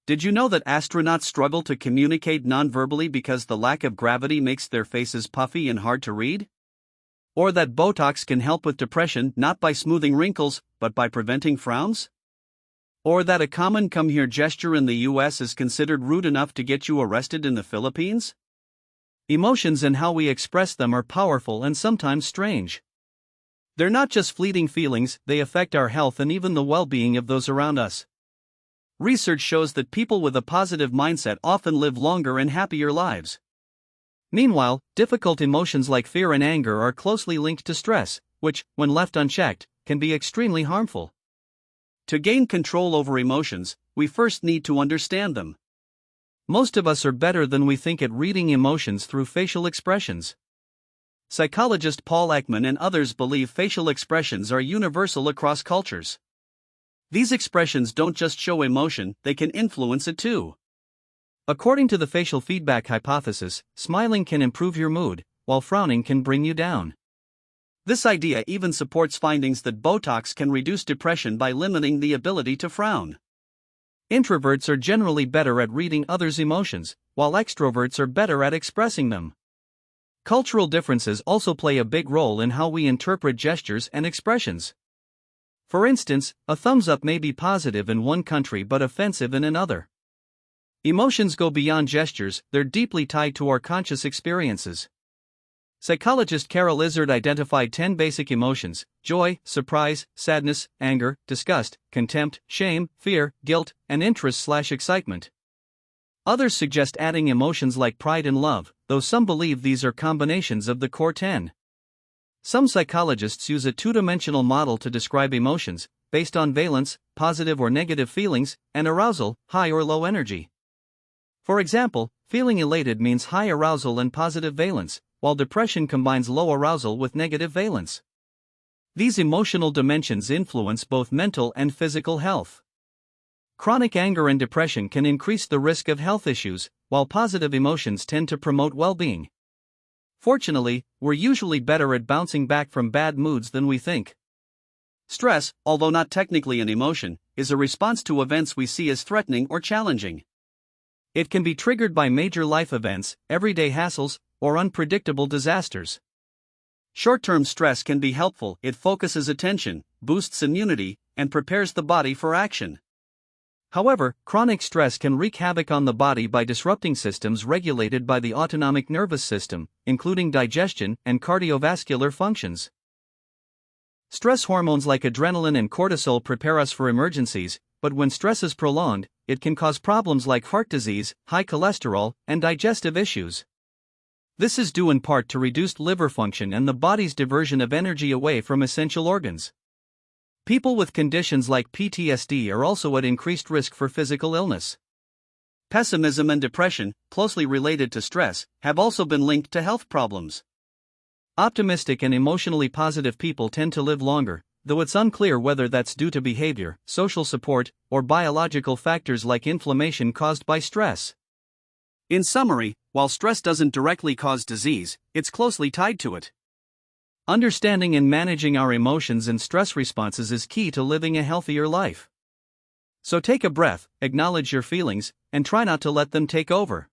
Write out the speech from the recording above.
Did you know that astronauts struggle to communicate nonverbally because the lack of gravity makes their faces puffy and hard to read? Or that Botox can help with depression not by smoothing wrinkles, but by preventing frowns? Or that a common come here gesture in the US is considered rude enough to get you arrested in the Philippines? Emotions and how we express them are powerful and sometimes strange. They're not just fleeting feelings, they affect our health and even the well-being of those around us. Research shows that people with a positive mindset often live longer and happier lives. Meanwhile, difficult emotions like fear and anger are closely linked to stress, which, when left unchecked, can be extremely harmful. To gain control over emotions, we first need to understand them. Most of us are better than we think at reading emotions through facial expressions. Psychologist Paul Ekman and others believe facial expressions are universal across cultures. These expressions don't just show emotion, they can influence it too. According to the facial feedback hypothesis, smiling can improve your mood, while frowning can bring you down. This idea even supports findings that Botox can reduce depression by limiting the ability to frown. Introverts are generally better at reading others' emotions, while extroverts are better at expressing them. Cultural differences also play a big role in how we interpret gestures and expressions. For instance, a thumbs up may be positive in one country but offensive in another. Emotions go beyond gestures, they're deeply tied to our conscious experiences. Psychologist Carol Izard identified 10 basic emotions: joy, surprise, sadness, anger, disgust, contempt, shame, fear, guilt, and interest/excitement. Others suggest adding emotions like pride and love, though some believe these are combinations of the core 10. Some psychologists use a two-dimensional model to describe emotions, based on valence, positive or negative feelings, and arousal, high or low energy. For example, feeling elated means high arousal and positive valence, while depression combines low arousal with negative valence. These emotional dimensions influence both mental and physical health. Chronic anger and depression can increase the risk of health issues, while positive emotions tend to promote well-being. Fortunately, we're usually better at bouncing back from bad moods than we think. Stress, although not technically an emotion, is a response to events we see as threatening or challenging. It can be triggered by major life events, everyday hassles, or unpredictable disasters. Short-term stress can be helpful. It focuses attention, boosts immunity, and prepares the body for action. However, chronic stress can wreak havoc on the body by disrupting systems regulated by the autonomic nervous system, including digestion and cardiovascular functions. Stress hormones like adrenaline and cortisol prepare us for emergencies, but when stress is prolonged, it can cause problems like heart disease, high cholesterol, and digestive issues. This is due in part to reduced liver function and the body's diversion of energy away from essential organs. People with conditions like PTSD are also at increased risk for physical illness. Pessimism and depression, closely related to stress, have also been linked to health problems. Optimistic and emotionally positive people tend to live longer, though it's unclear whether that's due to behavior, social support, or biological factors like inflammation caused by stress. In summary, while stress doesn't directly cause disease, it's closely tied to it. Understanding and managing our emotions and stress responses is key to living a healthier life. So take a breath, acknowledge your feelings, and try not to let them take over.